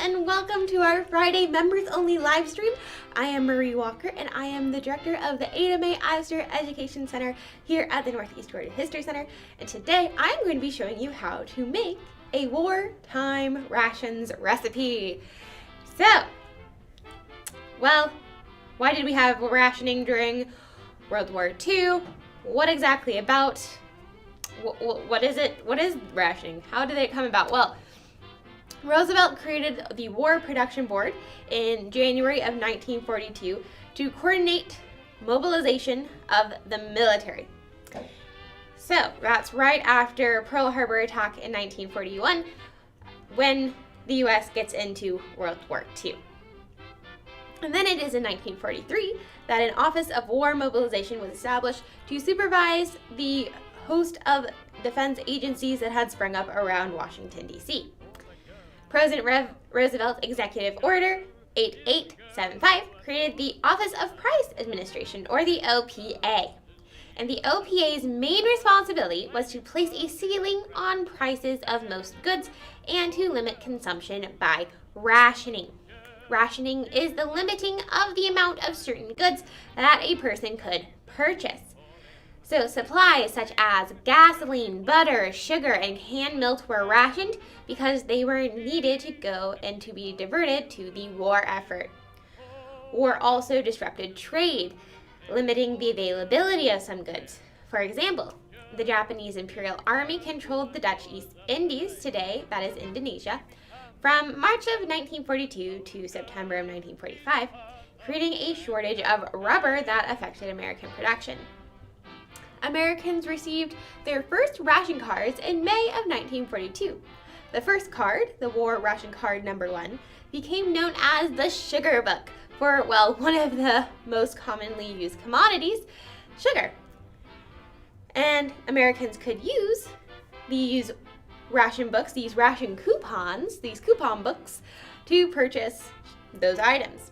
and welcome to our Friday members only live stream. I am Marie Walker and I am the director of the Ada Mae Astor Education Center here at the Northeast Georgia History Center, and today I'm going to be showing you how to make a wartime rations recipe. So, well, why did we have rationing during World War II? What exactly about? What is it? What is rationing? How did it come about? Well, Roosevelt created the War Production Board in January of 1942 to coordinate mobilization of the military. So that's right after Pearl Harbor attack in 1941, when the U.S. gets into World War II. And then it is in 1943 that an Office of War Mobilization was established to supervise the host of defense agencies that had sprung up around Washington, D.C. President Roosevelt's Executive Order 8875 created the Office of Price Administration, or the OPA. And the OPA's main responsibility was to place a ceiling on prices of most goods and to limit consumption by rationing. Rationing is the limiting of the amount of certain goods that a person could purchase. So supplies such as gasoline, butter, sugar, and canned milk were rationed because they were needed to go and to be diverted to the war effort. War also disrupted trade, limiting the availability of some goods. For example, the Japanese Imperial Army controlled the Dutch East Indies, today that is Indonesia, from March of 1942 to September of 1945, creating a shortage of rubber that affected American production. Americans received their first ration cards in May of 1942. The first card, the War Ration Card Number 1, became known as the sugar book for, well, one of the most commonly used commodities, sugar. And Americans could use these ration books, these ration coupons, these coupon books, to purchase those items.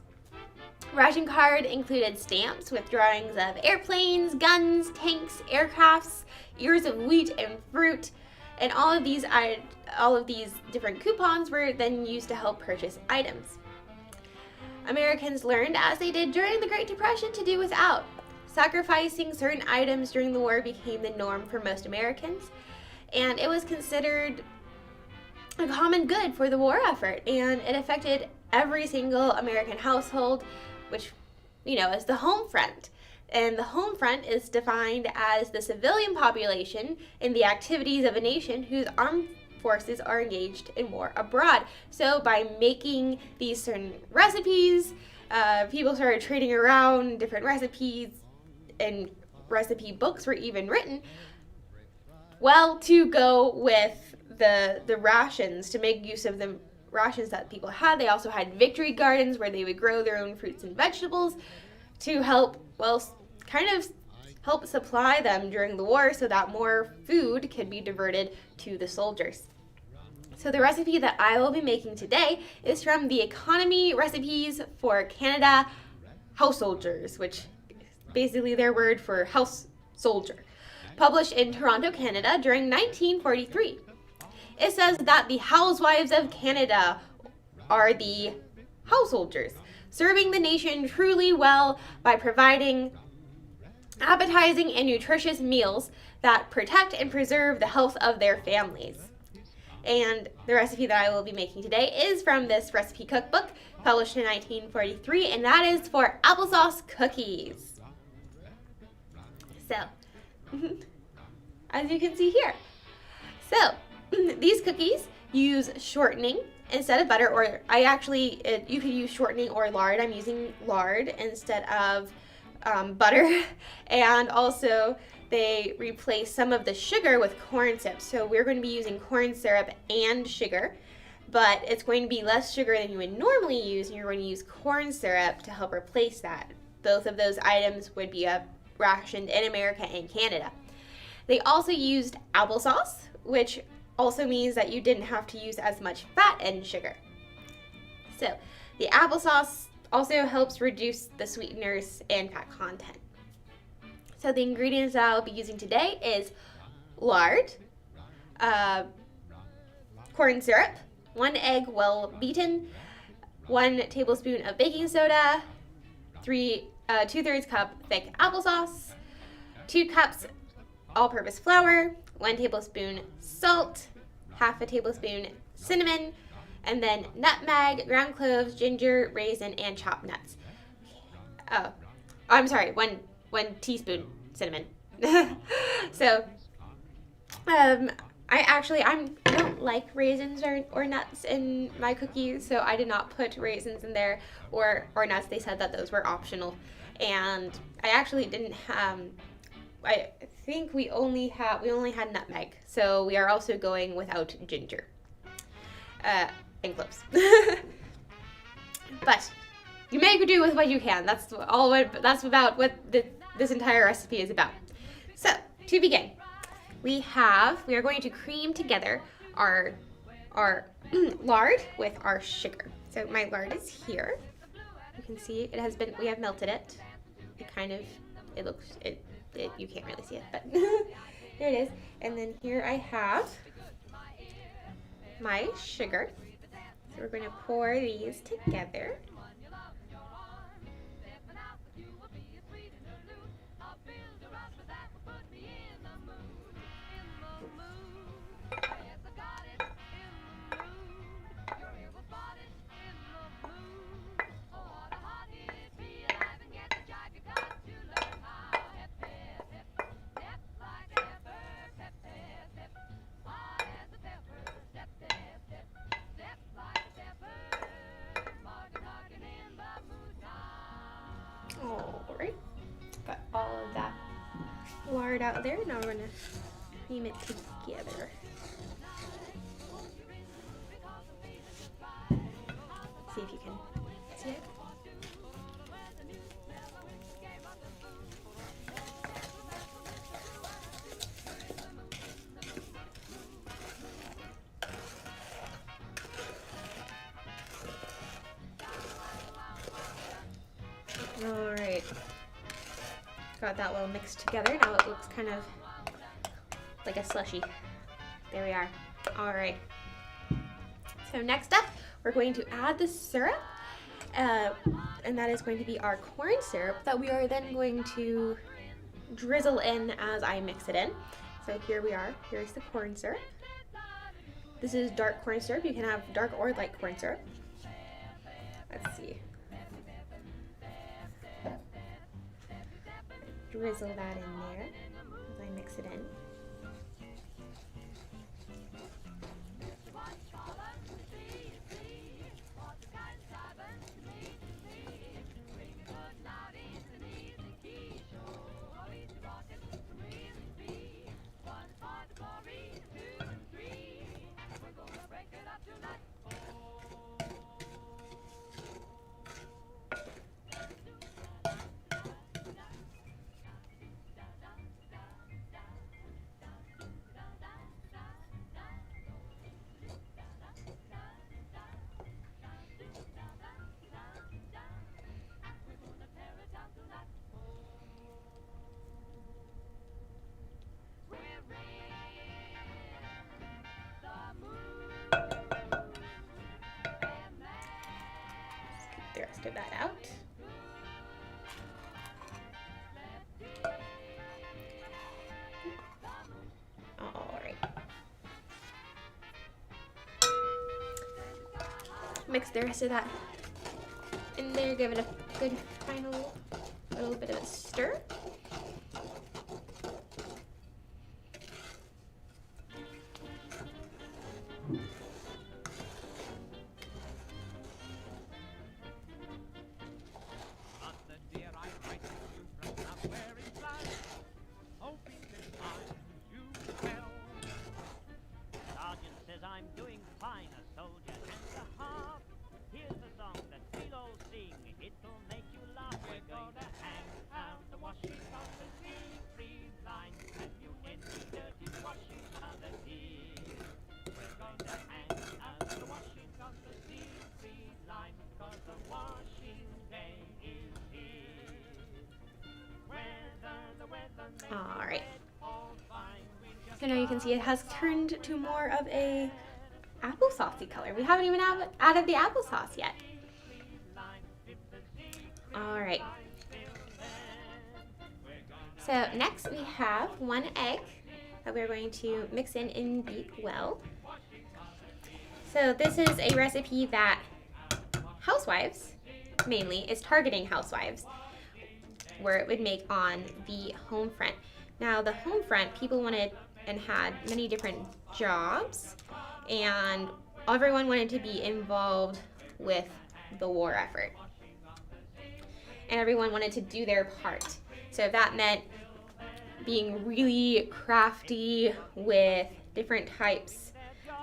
Ration card included stamps with drawings of airplanes, guns, tanks, aircrafts, ears of wheat and fruit, and all of these different coupons were then used to help purchase items. Americans learned, as they did during the Great Depression, to do without. Sacrificing certain items during the war became the norm for most Americans, and it was considered a common good for the war effort, and it affected every single American household, which, is the home front. And the home front is defined as the civilian population in the activities of a nation whose armed forces are engaged in war abroad. So by making these certain recipes, people started trading around different recipes, and recipe books were even written, well, to go with the rations, to make use of the rations that people had. They also had victory gardens where they would grow their own fruits and vegetables to help, kind of help supply them during the war so that more food could be diverted to the soldiers. So the recipe that I will be making today is from the Economy Recipes for Canada House Soldiers, which is basically their word for house soldier, published in Toronto, Canada during 1943. It says that the housewives of Canada are the house soldiers, serving the nation truly well by providing appetizing and nutritious meals that protect and preserve the health of their families. And the recipe that I will be making today is from this recipe cookbook published in 1943, and that is for applesauce cookies. So, as you can see here. So, these cookies use shortening instead of butter, or you could use shortening or lard. I'm using lard instead of butter. And also they replace some of the sugar with corn syrup. So we're going to be using corn syrup and sugar, but it's going to be less sugar than you would normally use, and you're going to use corn syrup to help replace that. Both of those items would be rationed in America and Canada. They also used applesauce, which also means that you didn't have to use as much fat and sugar. So the applesauce also helps reduce the sweeteners and fat content. So the ingredients that I'll be using today is lard, corn syrup, 1 egg well beaten, 1 tablespoon of baking soda, 2/3 cup thick applesauce, 2 cups all-purpose flour, 1 tablespoon salt, half a tablespoon cinnamon, and then nutmeg, ground cloves, ginger, raisin, and chopped nuts. Oh, I'm sorry, one teaspoon cinnamon. So, I don't like raisins or nuts in my cookies, so I did not put raisins in there or nuts. They said that those were optional, and I actually didn't I think we only had nutmeg, so we are also going without ginger and cloves. But you make do with what you can. That's about what this entire recipe is about. So to begin, we are going to cream together our lard with our sugar. So my lard is here. You can see we have melted it. You can't really see it, but here it is. And then here I have my sugar. So we're going to pour these together. Alright, got all of that lard out there. Now we're going to cream it together. See if you can see it. Alright, got that well mixed together. Now it looks kind of like a slushy. There we are. Alright, so next up we're going to add the syrup, and that is going to be our corn syrup that we are then going to drizzle in as I mix it in. So here we are. Here's the corn syrup. This is dark corn syrup. You can have dark or light corn syrup. Let's see. Drizzle that in there as I mix it in. The rest of that out. Alright. Mix the rest of that in there, give it a good final little bit of a stir. I'm doing fine, a soldier and a half. Here's a song that we'll all sing, it'll make you laugh. We're gonna hang out the washing on the sea-free line. Have you any dirty washing on the sea? We're gonna hang out the washing on the sea-free line, 'cause the washing day is here. The weather may be Alright. all fine. So now you can see it has turned to more of a applesaucey color. We haven't even added the applesauce yet. All right. So next we have 1 egg that we're going to mix in and beat well. So this is a recipe that housewives, mainly, is targeting housewives, where it would make on the home front. Now the home front, people wanted and had many different jobs, and everyone wanted to be involved with the war effort. And everyone wanted to do their part. So that meant being really crafty with different types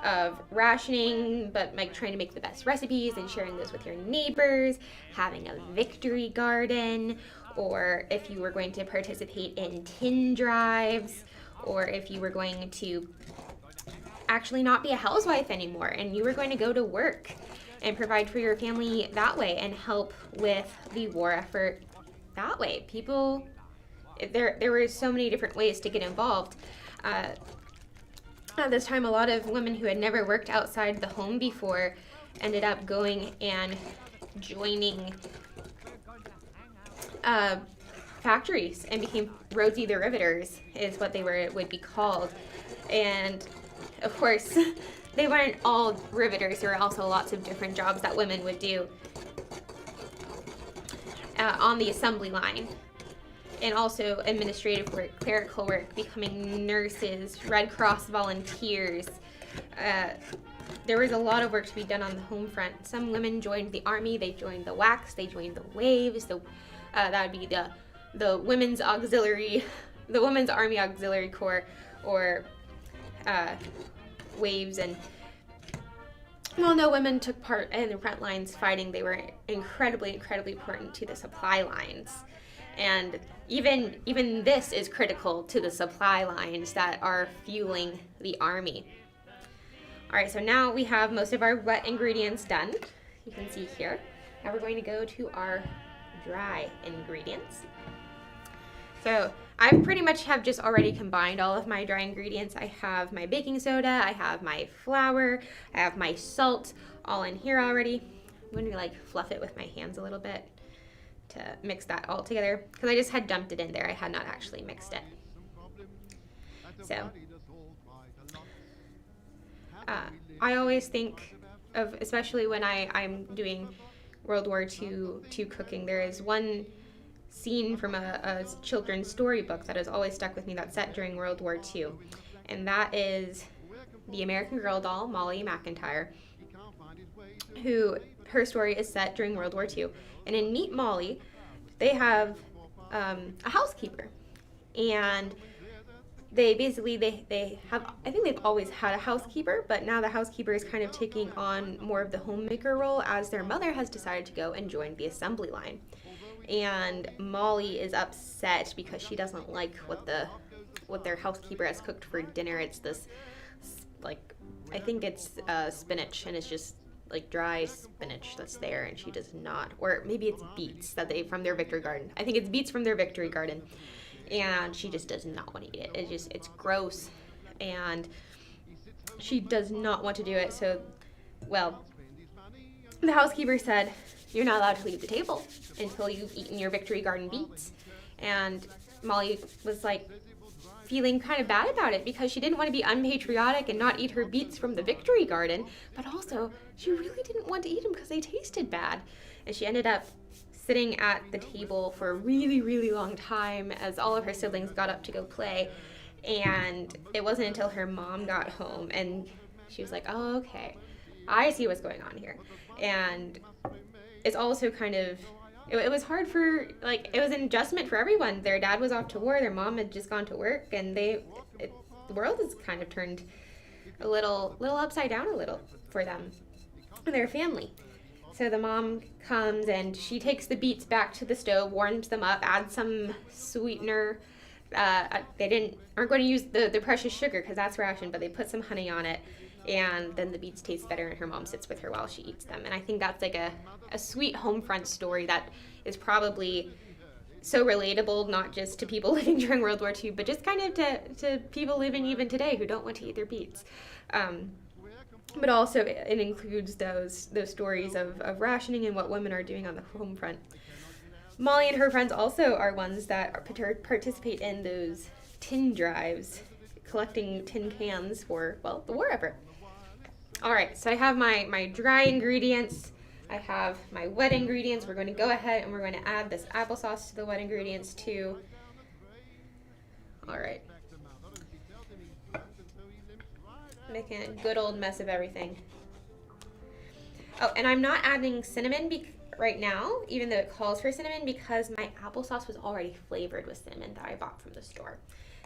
of rationing, but like trying to make the best recipes and sharing those with your neighbors, having a victory garden, or if you were going to participate in tin drives, or if you were going to actually not be a housewife anymore and you were going to go to work and provide for your family that way and help with the war effort that way. People, there were so many different ways to get involved. At this time, a lot of women who had never worked outside the home before ended up going and joining factories and became Rosie the Riveters, is what they would be called. And of course, they weren't all riveters. There were also lots of different jobs that women would do on the assembly line. And also administrative work, clerical work, becoming nurses, Red Cross volunteers. There was a lot of work to be done on the home front. Some women joined the army, they joined the WACs, they joined the WAVES. That would be the Women's Auxiliary, the Women's Army Auxiliary Corps, or WAVES. And well, no, women took part in the front lines fighting. They were incredibly, incredibly important to the supply lines. And even this is critical to the supply lines that are fueling the army. All right, so now we have most of our wet ingredients done. You can see here. Now we're going to go to our dry ingredients. So I pretty much have just already combined all of my dry ingredients. I have my baking soda, I have my flour, I have my salt all in here already. I'm going to like fluff it with my hands a little bit to mix that all together, because I just had dumped it in there. I had not actually mixed it. So I always think of, especially when I'm doing World War II cooking, there is one scene from a children's storybook that has always stuck with me that's set during World War II, and that is the American Girl doll, Molly McIntyre, who her story is set during World War II. And in Meet Molly, they have a housekeeper, and they basically they have, I think they've always had a housekeeper, but now the housekeeper is kind of taking on more of the homemaker role as their mother has decided to go and join the assembly line. And Molly is upset because she doesn't like what their housekeeper has cooked for dinner. It's this, like, I think it's spinach, and it's just like dry spinach that's there, and she does not, or maybe it's beets that they from their victory garden. I think it's beets from their victory garden, and she just does not want to eat it. It's gross, and she does not want to do it. So, well, the housekeeper said, "You're not allowed to leave the table until you've eaten your victory garden beets." And Molly was like feeling kind of bad about it because she didn't want to be unpatriotic and not eat her beets from the victory garden, but also she really didn't want to eat them because they tasted bad. And she ended up sitting at the table for a really, really long time as all of her siblings got up to go play. And it wasn't until her mom got home and she was like, "Oh, okay, I see what's going on here." And it's also kind of, it was hard for, like, it was an adjustment for everyone. Their dad was off to war, their mom had just gone to work, and the world has kind of turned a little upside down a little for them and their family. So the mom comes and she takes the beets back to the stove, warms them up, adds some sweetener. They aren't going to use the precious sugar because that's ration, but they put some honey on it, and then the beets taste better, and her mom sits with her while she eats them. And I think that's like a sweet home front story that is probably so relatable, not just to people living during World War II, but just kind of to people living even today who don't want to eat their beets. but also it includes those stories of rationing and what women are doing on the home front. Molly and her friends also are ones that participate in those tin drives, collecting tin cans for, well, the war effort. All right, so I have my dry ingredients. I have my wet ingredients. We're going to go ahead and we're going to add this applesauce to the wet ingredients too. All right. Making a good old mess of everything. Oh, and I'm not adding cinnamon right now, even though it calls for cinnamon, because my applesauce was already flavored with cinnamon that I bought from the store.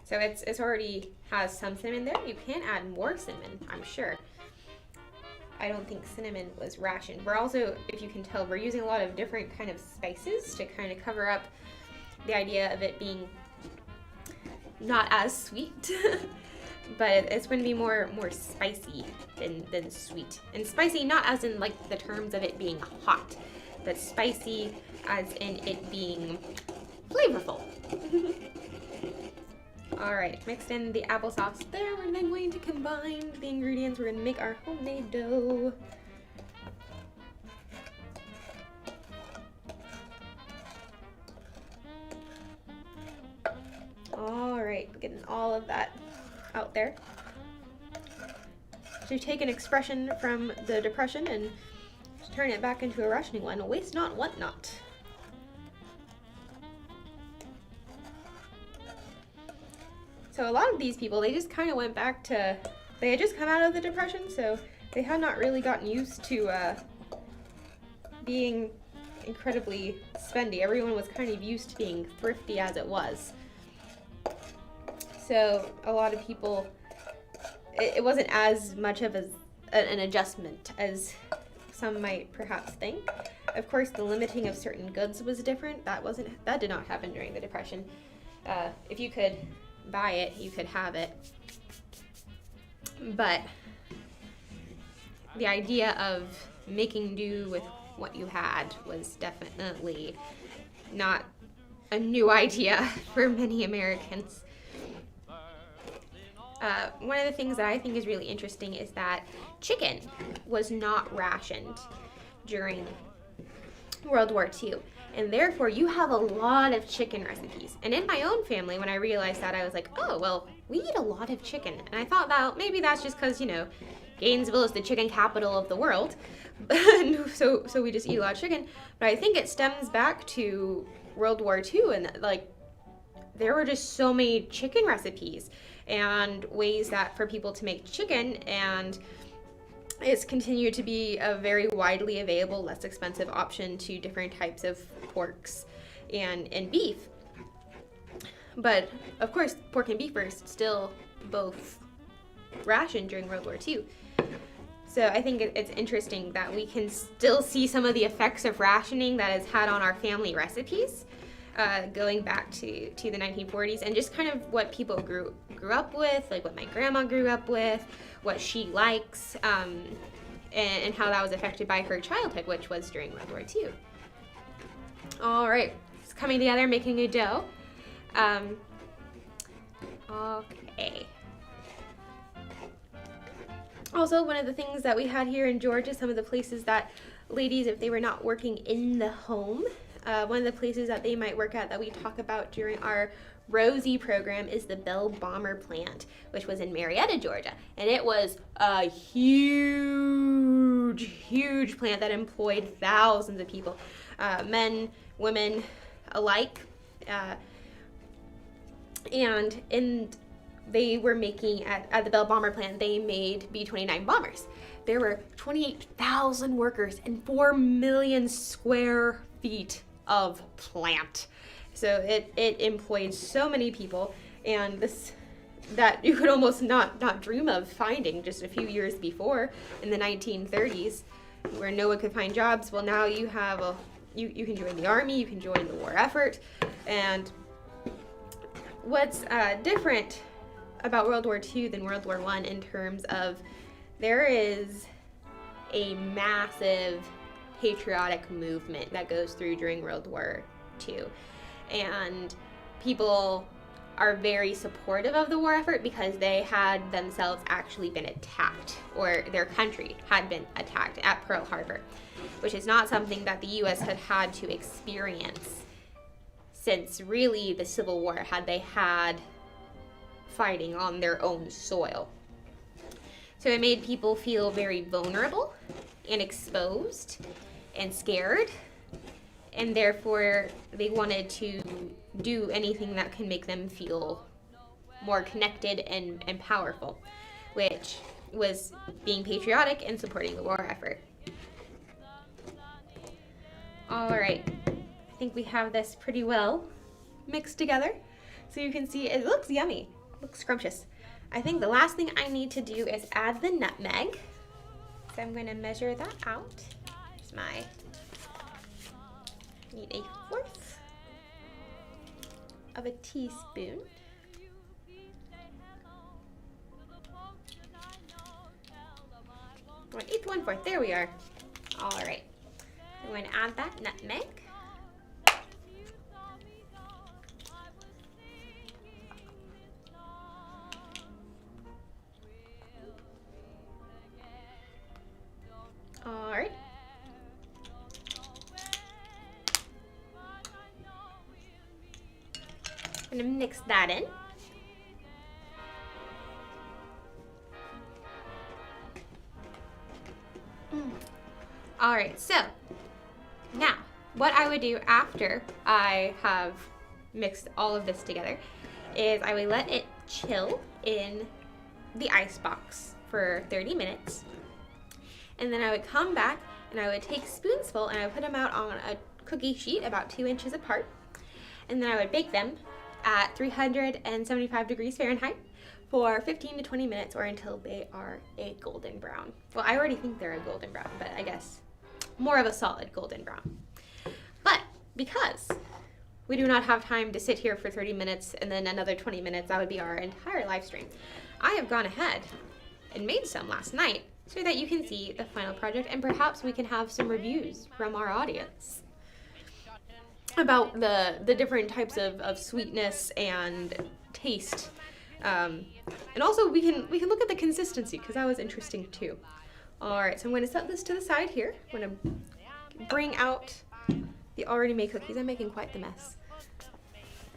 So it's already has some cinnamon there. You can add more cinnamon, I'm sure. I don't think cinnamon was rationed. We're also, if you can tell, we're using a lot of different kind of spices to kind of cover up the idea of it being not as sweet. But it's going to be more spicy than sweet. And spicy not as in like the terms of it being hot, but spicy as in it being flavorful. Alright, mixed in the applesauce there. We're then going to combine the ingredients. We're going to make our homemade dough. Alright, getting all of that out there. So take an expression from the Depression and turn it back into a rationing one. Waste not, want not. So a lot of these people, they just kind of went back to, they had just come out of the Depression, so they had not really gotten used to being incredibly spendy. Everyone was kind of used to being thrifty as it was. So a lot of people, it wasn't as much of an adjustment as some might perhaps think. Of course, the limiting of certain goods was different. That did not happen during the Depression. If you could buy it, you could have it. But the idea of making do with what you had was definitely not a new idea for many Americans. One of the things that I think is really interesting is that chicken was not rationed during World War II. And therefore, you have a lot of chicken recipes. And in my own family, when I realized that, I was like, oh, well, we eat a lot of chicken. And I thought, well, maybe that's just because, Gainesville is the chicken capital of the world. so we just eat a lot of chicken. But I think it stems back to World War II, and there were just so many chicken recipes and ways that for people to make chicken, and it's continued to be a very widely available, less expensive option to different types of porks and beef. But of course, pork and beef are still both rationed during World War II. So I think it's interesting that we can still see some of the effects of rationing that has had on our family recipes, going back to the 1940s, and just kind of what people grew up with, like what my grandma grew up with, what she likes, and how that was affected by her childhood, which was during World War II. All right, it's coming together, making a dough. Okay. Also, one of the things that we had here in Georgia, some of the places that ladies, if they were not working in the home, one of the places that they might work at that we talk about during our Rosie program is the Bell Bomber plant, which was in Marietta, Georgia. And it was a huge, huge plant that employed thousands of people, men, women alike. And they were making, at the Bell Bomber plant, they made B-29 bombers. There were 28,000 workers and 4 million square feet of plant. So it employed so many people, and that you could almost not dream of finding just a few years before in the 1930s, where no one could find jobs. Well, now you have you can join the army, you can join the war effort. And what's different about World War II than World War I in terms of there is a massive patriotic movement that goes through during World War II. And people are very supportive of the war effort because they had themselves actually been attacked, or their country had been attacked at Pearl Harbor, which is not something that the U.S. had had to experience since really the Civil War, had they had fighting on their own soil. So it made people feel very vulnerable and exposed and scared, and therefore they wanted to do anything that can make them feel more connected and powerful, which was being patriotic and supporting the war effort. All right, I think we have this pretty well mixed together. So you can see it looks yummy, it looks scrumptious. I think the last thing I need to do is add the nutmeg. So I'm going to measure that out. Here's my, need a fourth of a teaspoon. 1/8, 1/4, there we are. All right, I'm going to add that nutmeg. All right. I'm going to mix that in. All right, so now what I would do after I have mixed all of this together is I would let it chill in the ice box for 30 minutes. And then I would come back and I would take spoonsful and I would put them out on a cookie sheet about 2 inches apart. And then I would bake them at 375 degrees Fahrenheit for 15 to 20 minutes, or until they are a golden brown. Well, I already think they're a golden brown, but I guess more of a solid golden brown. But because we do not have time to sit here for 30 minutes and then another 20 minutes, that would be our entire live stream, I have gone ahead and made some last night so that you can see the final project, and perhaps we can have some reviews from our audience about the different types of sweetness and taste. And also we can look at the consistency, because that was interesting too. All right, so I'm going to set this to the side here. I'm going to bring out the already made cookies. I'm making quite the mess.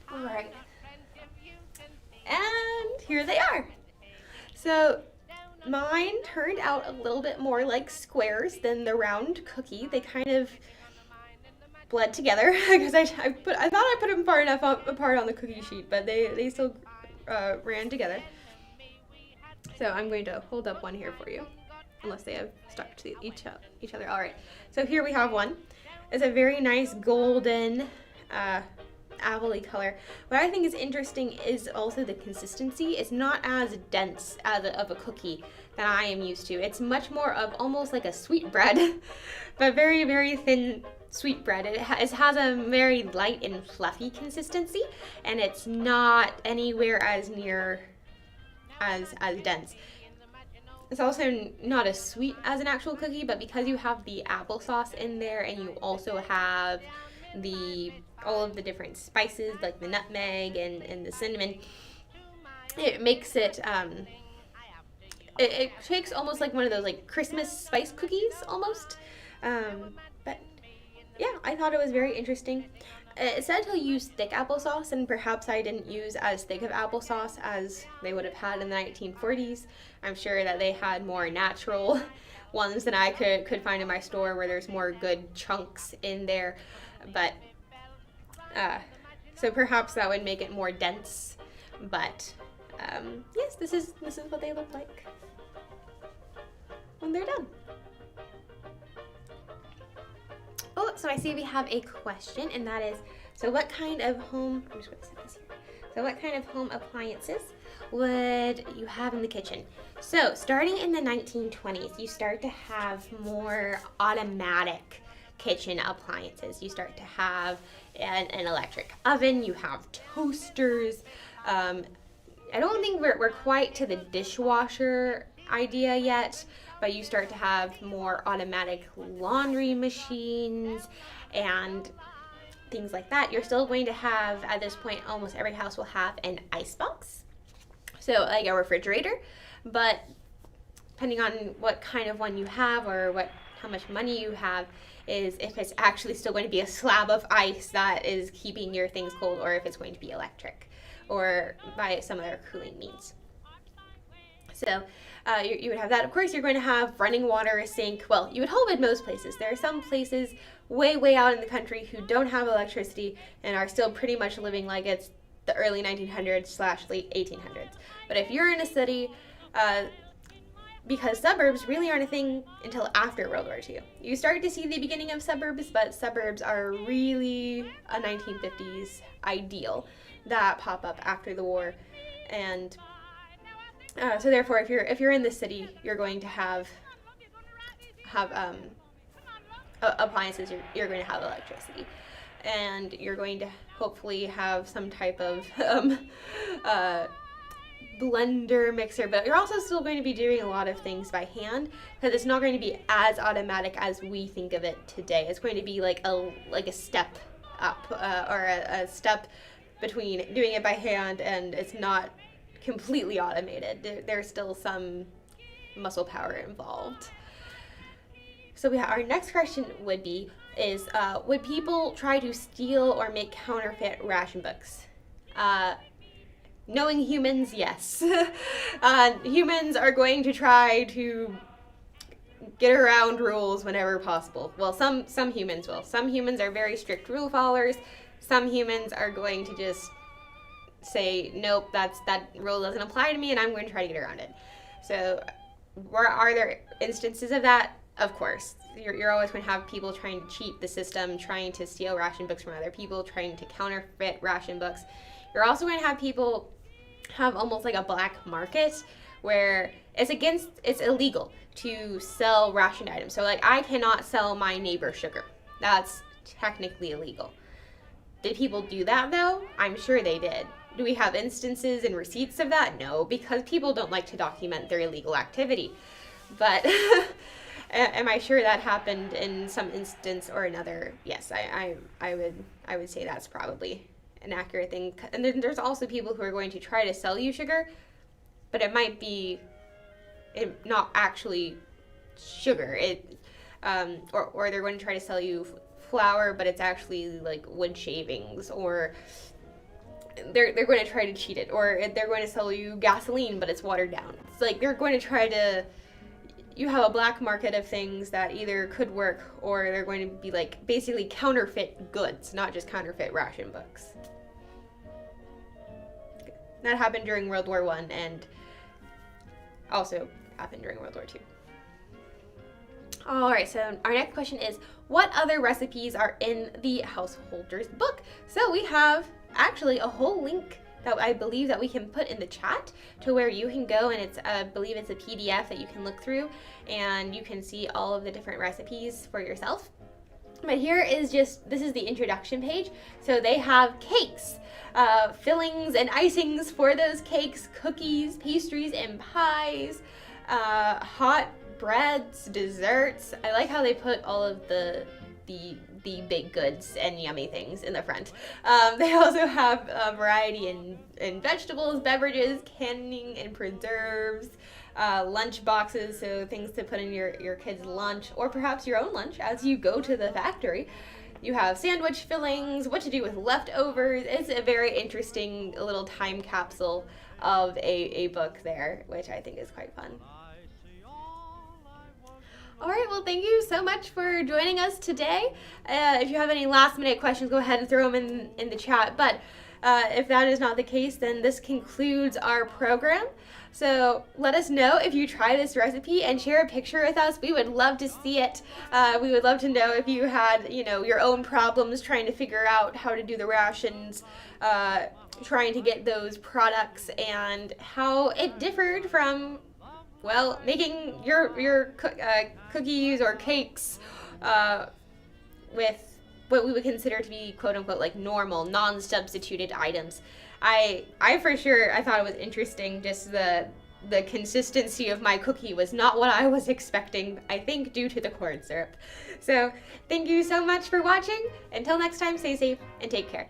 All right, and here they are. So mine turned out a little bit more like squares than the round cookie. They kind of bled together because I thought I put them far enough apart on the cookie sheet, but they still ran together. So I'm going to hold up one here for you, unless they have stuck to each other. All right, so here we have one. It's a very nice golden apple-y color. What I think is interesting is also the consistency. It's not as dense of a cookie that I am used to. It's much more of almost like a sweet bread, but very, very thin sweet bread. It has a very light and fluffy consistency, and it's not anywhere as near as dense. It's also not as sweet as an actual cookie, but because you have the applesauce in there and you also have all of the different spices like the nutmeg and the cinnamon, it makes it it shakes almost like one of those like Christmas spice cookies almost. But yeah, I thought it was very interesting. It said to use thick applesauce, and perhaps I didn't use as thick of applesauce as they would have had in the 1940s. I'm sure that they had more natural ones than I could find in my store, where there's more good chunks in there. But so perhaps that would make it more dense. But yes, this is what they look like when they're done. Oh, so I see we have a question, and that is, so what kind of home, I'm just going to set this here. So what kind of home appliances would you have in the kitchen? So starting in the 1920s, you start to have more automatic kitchen appliances. You start to have an electric oven, you have toasters. I don't think we're quite to the dishwasher idea yet, but you start to have more automatic laundry machines, and things like that, you're still going to have, at this point, almost every house will have an icebox. So like a refrigerator, but depending on what kind of one you have or how much money you have, is if it's actually still going to be a slab of ice that is keeping your things cold, or if it's going to be electric or by some other cooling means. So you would have that. Of course, you're going to have running water, a sink. Well, you would hope in most places. There are some places way out in the country who don't have electricity and are still pretty much living like it's the early 1900s / late 1800s. But if you're in a city, because suburbs really aren't a thing until after World War II. You start to see the beginning of suburbs, but suburbs are really a 1950s ideal that pop up after the war. And so therefore, if you're in the city, you're going to have appliances. You're going to have electricity, and you're going to hopefully have some type of blender, mixer, but you're also still going to be doing a lot of things by hand, because it's not going to be as automatic as we think of it today. It's going to be like a step up, or a step between doing it by hand, and it's not completely automated. There's still some muscle power involved. So our next question would be, would people try to steal or make counterfeit ration books? Knowing humans, yes. Humans are going to try to get around rules whenever possible. Well, some humans will. Some humans are very strict rule followers. Some humans are going to just say, nope, that rule doesn't apply to me, and I'm going to try to get around it. So are there instances of that? Of course. You're always going to have people trying to cheat the system, trying to steal ration books from other people, trying to counterfeit ration books. You're also going to have people have almost like a black market where it's illegal to sell ration items. So like, I cannot sell my neighbor sugar. That's technically illegal. Did people do that though? I'm sure they did. Do we have instances and receipts of that? No, because people don't like to document their illegal activity. But am I sure that happened in some instance or another? Yes, I would say that's probably an accurate thing. And then there's also people who are going to try to sell you sugar, but it might be not actually sugar. Or they're going to try to sell you flour, but it's actually like wood shavings, or they're going to try to cheat it, or they're going to sell you gasoline, but it's watered down. It's like they're going to try to. You have a black market of things that either could work, or they're going to be like basically counterfeit goods, not just counterfeit ration books. That happened during World War I and also happened during World War II. All right, so our next question is, what other recipes are in the householder's book? So we have actually a whole link that I believe that we can put in the chat to where you can go, and I believe it's a PDF that you can look through and you can see all of the different recipes for yourself. But this is the introduction page. So they have cakes, fillings and icings for those cakes, cookies, pastries, and pies, hot breads, desserts. I like how they put all of the baked goods and yummy things in the front. They also have a variety in vegetables, beverages, canning and preserves, lunch boxes, so things to put in your kids' lunch, or perhaps your own lunch as you go to the factory. You have sandwich fillings, what to do with leftovers. It's a very interesting little time capsule of a book there, which I think is quite fun. All right, well, thank you so much for joining us today. If you have any last-minute questions, go ahead and throw them in the chat. But if that is not the case, then this concludes our program. So let us know if you try this recipe and share a picture with us. We would love to see it. We would love to know if you had, your own problems trying to figure out how to do the rations, trying to get those products, and how it differed from, well, making your cookies or cakes with what we would consider to be quote-unquote like normal, non-substituted items. I for sure, I thought it was interesting just the the consistency of my cookie was not what I was expecting, I think due to the corn syrup. So thank you so much for watching. Until next time, stay safe and take care.